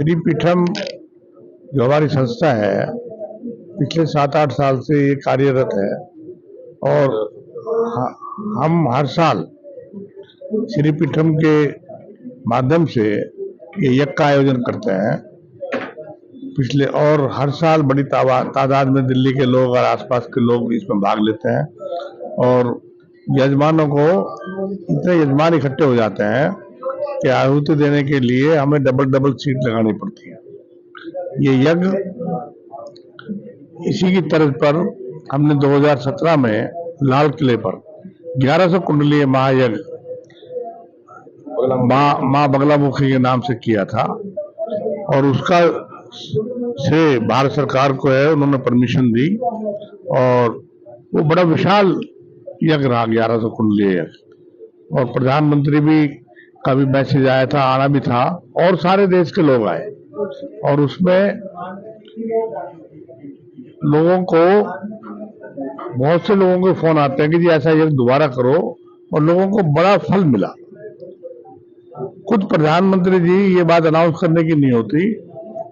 श्री पीठम जो हमारी संस्था है पिछले 7-8 साल से ये कार्यरत है और हम हर साल श्री पीठम के माध्यम से ये यज्ञ का आयोजन करते हैं पिछले, और हर साल बड़ी तादाद में दिल्ली के लोग और आसपास के लोग इसमें भाग लेते हैं और यजमानों को इतने यजमान इकट्ठे हो जाते हैं कि आहुति देने के लिए हमें डबल सीट लगानी पड़ती है। ये यज्ञ इसी की तर्ज पर हमने 2017 में लाल किले पर 1100 कुंडलीय महायज्ञ माँ बगलामुखी के नाम से किया था और उसका श्रेय भारत सरकार को है। उन्होंने परमिशन दी और वो बड़ा विशाल यज्ञ रहा 1100 कुंडलीय यज्ञ, और प्रधानमंत्री भी का भी मैसेज आया था, आना भी था और सारे देश के लोग आए और उसमें लोगों को, बहुत से लोगों के फोन आते हैं कि जी ऐसा यज्ञ दोबारा करो, और लोगों को बड़ा फल मिला। खुद प्रधानमंत्री जी ये बात अनाउंस करने की नहीं होती,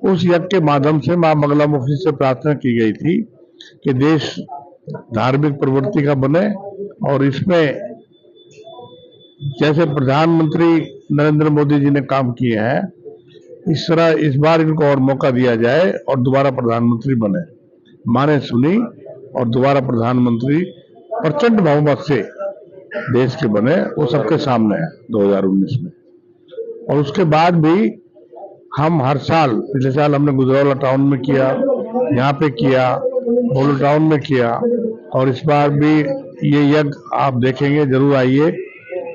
उस यज्ञ के माध्यम से मां बगलामुखी से प्रार्थना की गई थी कि देश धार्मिक प्रवृत्ति का बने और इसमें जैसे प्रधानमंत्री नरेंद्र मोदी जी ने काम किए हैं इस तरह इस बार इनको और मौका दिया जाए और दोबारा प्रधानमंत्री बने। मां ने सुनी और दोबारा प्रधानमंत्री प्रचंड बहुमत से देश के बने, वो सबके सामने है 2019 में। और उसके बाद भी हम हर साल, पिछले साल हमने गुजरावाला टाउन में किया, यहाँ पे किया, बोलो टाउन में किया, और इस बार भी ये यज्ञ आप देखेंगे, जरूर आइए।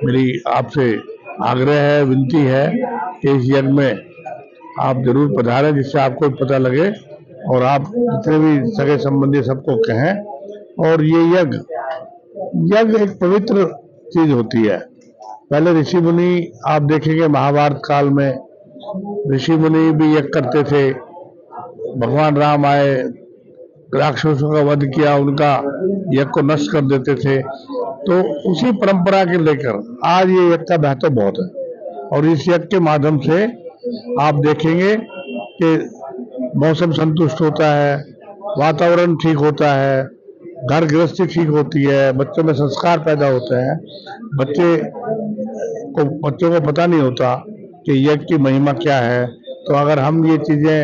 मेरी आपसे आग्रह है, विनती है कि इस यज्ञ में आप जरूर पधारें, जिससे आपको पता लगे और आप जितने भी सगे संबंधी सबको कहें। और ये यज्ञ एक पवित्र चीज होती है। पहले ऋषि मुनि आप देखेंगे महाभारत काल में ऋषि मुनि भी यज्ञ करते थे। भगवान राम आए, राक्षसों का वध किया, उनका यज्ञ को नष्ट कर देते थे। तो उसी परंपरा के लेकर आज ये यज्ञ का महत्व बहुत है और इस यज्ञ के माध्यम से आप देखेंगे कि मौसम संतुष्ट होता है, वातावरण ठीक होता है, घर गृहस्थी ठीक होती है, बच्चों में संस्कार पैदा होते हैं। बच्चों को पता नहीं होता कि यज्ञ की महिमा क्या है। तो अगर हम ये चीजें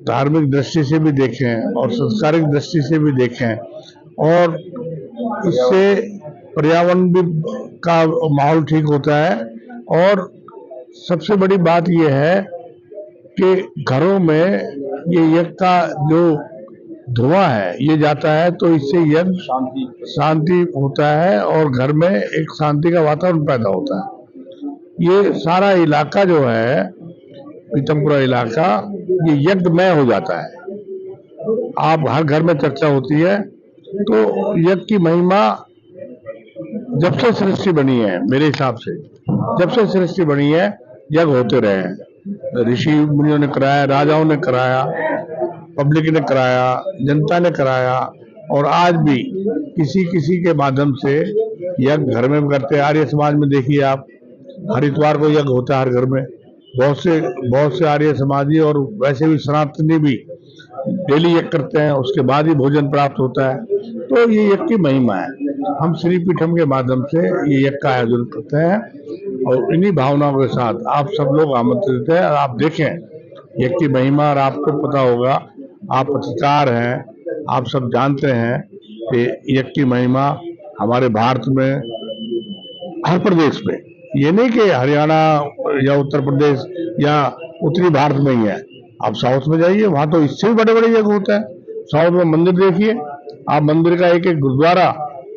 धार्मिक दृष्टि से भी देखें और संस्कारिक दृष्टि से भी देखें और इससे पर्यावरण भी का माहौल ठीक होता है। और सबसे बड़ी बात यह है कि घरों में ये यज्ञ का जो धुआं है ये जाता है तो इससे यज्ञ शांति होता है और घर में एक शांति का वातावरण पैदा होता है। ये सारा इलाका जो है, पीतमपुरा इलाका, ये यज्ञमय हो जाता है। आप हर घर में चर्चा होती है। तो यज्ञ की महिमा जब से सृष्टि बनी है, मेरे हिसाब से जब से सृष्टि बनी है यज्ञ होते रहे हैं। ऋषि मुनियों ने कराया, राजाओं ने कराया, पब्लिक ने कराया, जनता ने कराया, और आज भी किसी किसी के माध्यम से यज्ञ घर में करते हैं। आर्य समाज में देखिए आप, हर इतवार को यज्ञ होता है हर घर में। बहुत से आर्य समाजी और वैसे भी सनातनी भी डेली यज्ञ करते हैं, उसके बाद ही भोजन प्राप्त होता है। तो ये यज्ञ की महिमा है। हम श्री पीठम के माध्यम से ये यज्ञ का आयोजन करते हैं और इन्हीं भावनाओं के साथ आप सब लोग आमंत्रित हैं। और आप देखें यज्ञ की महिमा, और आपको पता होगा, आप पत्रकार हैं, आप सब जानते हैं कि यज्ञ की महिमा हमारे भारत में हर प्रदेश में, ये नहीं कि हरियाणा या उत्तर प्रदेश या उत्तरी भारत में ही है। आप साउथ में जाइए, वहां तो इससे भी बड़े बड़े यज्ञ होते हैं। साउथ में मंदिर देखिए आप, मंदिर का एक एक गुरुद्वारा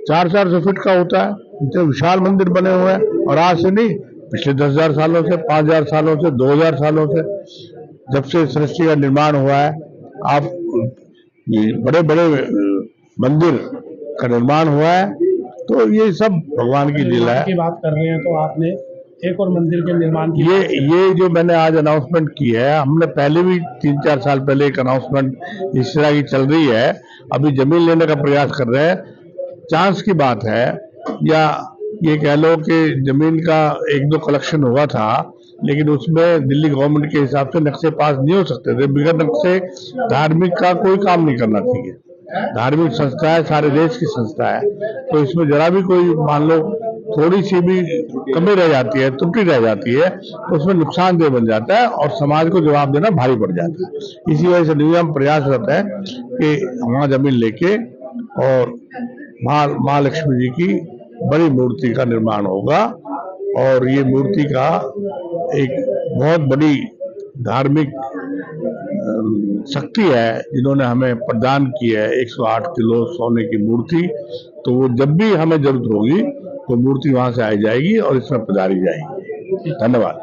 400 फीट का होता है। इतने विशाल मंदिर बने हुए हैं। और आज से नहीं, पिछले 10,000 सालों से, 5,000 सालों से, 2,000 सालों से, जब से सृष्टि का निर्माण हुआ है, आप बड़े बड़े मंदिर का निर्माण हुआ है। तो ये सब भगवान की लीला है। की बात कर रहे हैं तो आपने एक और मंदिर के निर्माण की ये जो मैंने आज अनाउंसमेंट की है, हमने पहले भी 3-4 साल पहले एक अनाउंसमेंट इस तरह की चल रही है। अभी जमीन लेने का प्रयास कर रहे हैं। चांस की बात है, या ये कह लो कि जमीन का 1-2 कलेक्शन हुआ था, लेकिन उसमें दिल्ली गवर्नमेंट के हिसाब से नक्शे पास नहीं हो सकते थे। बिगड़ नक्शे धार्मिक का कोई काम नहीं करना चाहिए। धार्मिक संस्था है, सारे देश की संस्था है, तो इसमें जरा भी कोई मान लो थोड़ी सी भी कमी रह जाती है, त्रुटि रह जाती है, तो उसमें नुकसानदेह बन जाता है और समाज को जवाब देना भारी पड़ जाता है। इसी वजह से नियम प्रयासरत है कि वहाँ जमीन लेके और माँ लक्ष्मी जी की बड़ी मूर्ति का निर्माण होगा और ये मूर्ति का एक बहुत बड़ी धार्मिक शक्ति है जिन्होंने हमें प्रदान की है 108 किलो सोने की मूर्ति। तो वो जब भी हमें जरूरत होगी तो मूर्ति वहां से आई जाएगी और इसमें पधारी जाएगी। धन्यवाद।